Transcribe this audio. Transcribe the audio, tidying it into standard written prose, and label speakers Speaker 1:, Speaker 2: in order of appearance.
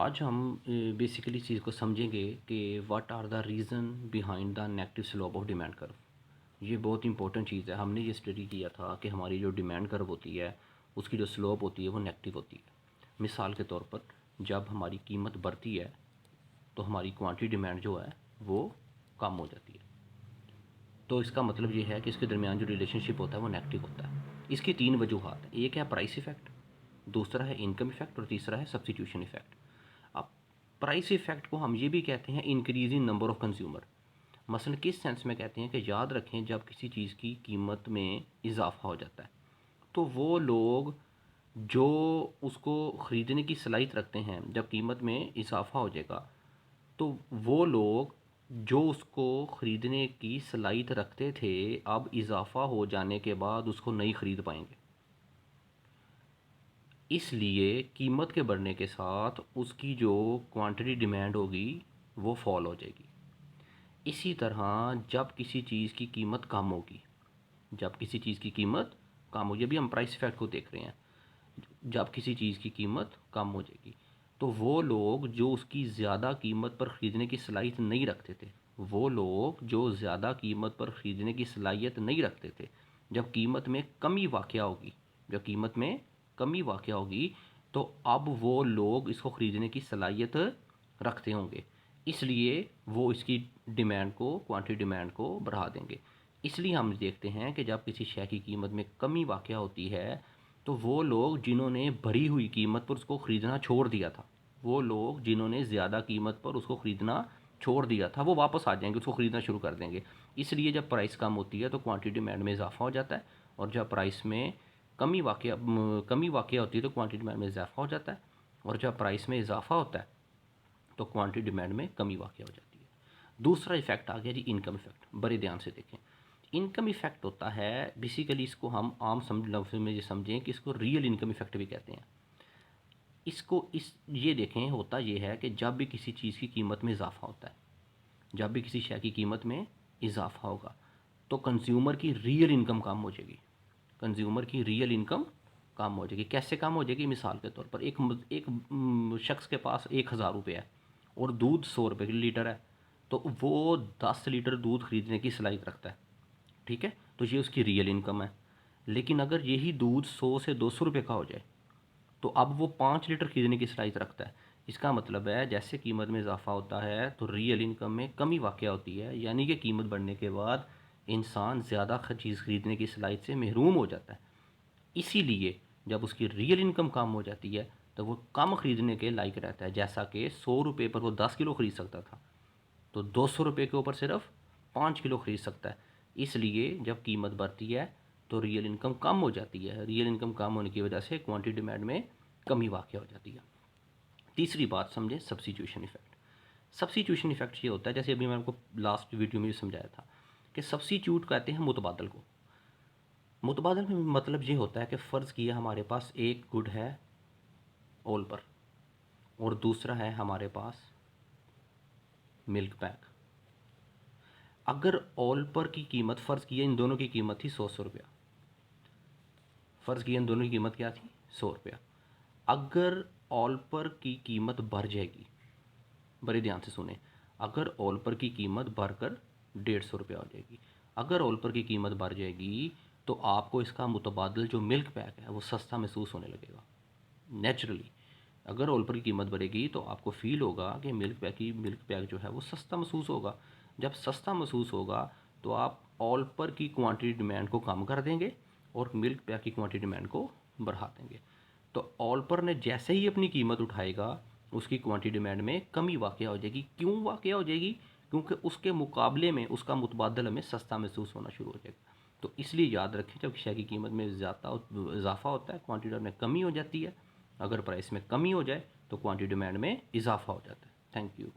Speaker 1: आज हम बेसिकली इस चीज़ को समझेंगे कि what are the reason behind the negative slope of demand curve. ये बहुत इंपॉर्टेंट चीज़ है। हमने ये स्टडी किया था कि हमारी जो डिमांड कर्व होती है उसकी जो स्लोप होती है वो नेगेटिव होती है। मिसाल के तौर पर जब हमारी कीमत बढ़ती है तो हमारी क्वांटिटी डिमांड जो है वो कम हो जाती है। तो इसका मतलब ये है कि इसके दरमियान जो रिलेशनशिप होता है वो नेगेटिव होता है। इसकी तीन वजूहत हैं। एक है प्राइस इफेक्ट, दूसरा है इनकम इफेक्ट और तीसरा है सब्स्टिट्यूशन इफेक्ट। अब प्राइस इफेक्ट को हम ये भी कहते हैं increase in number of consumer. मसलन किस सेंस में कहते हैं कि याद रखें जब किसी चीज़ की कीमत में इजाफा हो जाता है तो वो लोग जो उसको ख़रीदने की सलाहियत रखते हैं, जब कीमत में इजाफा हो जाएगा तो वो लोग जो उसको ख़रीदने की सलाहियत रखते थे अब इजाफा हो जाने के बाद उसको नहीं ख़रीद पाएंगे। इसलिए कीमत के बढ़ने के साथ उसकी जो क्वांटिटी डिमांड होगी वो फॉल हो जाएगी। इसी तरह जब किसी चीज़ की कीमत कम होगी, जब किसी चीज़ की कीमत कम होगी, अभी हम प्राइस इफेक्ट को देख रहे हैं। जब किसी चीज़ की कीमत कम हो जाएगी तो वो लोग जो उसकी ज़्यादा कीमत पर ख़रीदने की सलाहियत नहीं रखते थे, वो लोग जो ज़्यादा कीमत पर ख़रीदने की सलाहियत नहीं रखते थे, जब कीमत में कमी वाक़या होगी, जब कीमत में कमी वाक़या होगी तो अब वो लोग इसको ख़रीदने की सलाहियत रखते होंगे। इसलिए वो इसकी डिमांड को, क्वांटिटी डिमांड को बढ़ा देंगे। इसलिए हम देखते हैं कि जब किसी शय की कीमत में कमी वाक़या होती है तो वो लोग जिन्होंने बढ़ी हुई कीमत पर उसको ख़रीदना छोड़ दिया था, वो लोग जिन्होंने ज़्यादा कीमत पर उसको ख़रीदना छोड़ दिया था वो वापस आ जाएंगे, उसको ख़रीदना शुरू कर देंगे। इसलिए जब प्राइस कम होती है तो क्वांटिटी डिमांड में इजाफा हो जाता है, और जब प्राइस में कमी वाक़या होती है तो क्वांटिटी डिमांड में इजाफा हो जाता है, और जब प्राइस में इजाफा होता है तो क्वांटिटी डिमांड में कमी वाक़या हो जाती है। दूसरा इफेक्ट आ गया जी इनकम इफेक्ट। बड़े ध्यान से देखें। इनकम इफेक्ट होता है बेसिकली, इसको हम आम लफ्ज़ में ये समझें कि इसको रियल इनकम इफेक्ट भी कहते हैं। इसको इस ये देखें, होता ये है कि जब भी किसी चीज़ की कीमत में इजाफा होता है, जब भी किसी शय की कीमत में इजाफा होगा तो कंज्यूमर की रियल इनकम कम हो जाएगी। कंज्यूमर की रियल इनकम कम हो जाएगी। कैसे कम हो जाएगी? मिसाल के तौर पर एक शख्स के पास 1,000 रुपये है और दूध 100 रुपये की लीटर है, तो वो 10 लीटर दूध खरीदने की सलाहियत रखता है। ठीक है, तो ये उसकी रियल इनकम है। लेकिन अगर यही दूध 100 से 200 रुपये का हो जाए तो अब वो 5 लीटर खरीदने की सलाहियत रखता है। इसका मतलब है जैसे कीमत में इजाफा होता है तो रियल इनकम में कमी वाक़या होती है, यानी कि कीमत बढ़ने के बाद इंसान ज़्यादा चीज़ खरीदने की सलाहियत से महरूम हो जाता है। इसीलिए जब उसकी रियल इनकम कम हो जाती है तो वो कम खरीदने के लायक रहता है। जैसा कि 100 रुपये पर वो 10 किलो खरीद सकता था, तो 200 रुपये के ऊपर सिर्फ 5 किलो खरीद सकता है। इसलिए जब कीमत बढ़ती है तो रियल इनकम कम हो जाती है। रियल इनकम कम होने की वजह से क्वांटिटी डिमांड में कमी वाक़या हो जाती है। तीसरी बात समझें, सब्स्टिट्यूशन इफेक्ट। सब्स्टिट्यूशन इफेक्ट ये होता है, जैसे अभी मैंने आपको लास्ट वीडियो में समझाया था कि सब्स्टिट्यूट कहते हैं मुतबादल को। मुतबादल में मतलब ये होता है कि फ़र्ज़ किया हमारे पास एक गुड है ओल पर और दूसरा है हमारे पास मिल्क पैक। अगर ओल पर की कीमत, फ़र्ज़ किया इन दोनों की कीमत थी 100 रुपया, फ़र्ज़ किया इन दोनों की कीमत क्या थी? 100 रुपया। अगर ओल पर की कीमत बढ़ जाएगी, बड़े ध्यान से सुने, अगर ओल पर की कीमत बढ़कर 150 रुपया हो जाएगी, अगर ओल पर की कीमत बढ़ जाएगी तो आपको इसका मुतबादल जो मिल्क पैक है वो सस्ता महसूस होने लगेगा नेचुरली। अगर ओल पर की कीमत बढ़ेगी तो आपको फ़ील होगा कि मिल्क पैक जो है वो सस्ता महसूस होगा। जब सस्ता महसूस होगा तो आप ओल पर की क्वांटिटी डिमांड को कम कर देंगे और मिल्क पैक की क्वांटिटी डिमांड को बढ़ा देंगे। तो ओल पर ने जैसे ही अपनी कीमत उठाएगा उसकी क्वांटिटी डिमांड में कमी वाक़या हो जाएगी। क्यों वाक़या हो जाएगी? क्योंकि उसके मुकाबले में उसका मुतबादल हमें सस्ता महसूस होना शुरू हो जाएगा। तो इसलिए याद रखें, जब शय की कीमत में ज़्यादा इजाफा होता है क्वांटिटी में कमी हो जाती है, अगर प्राइस में कमी हो जाए तो क्वांटिटी डिमांड में इजाफा हो जाता है। Thank you.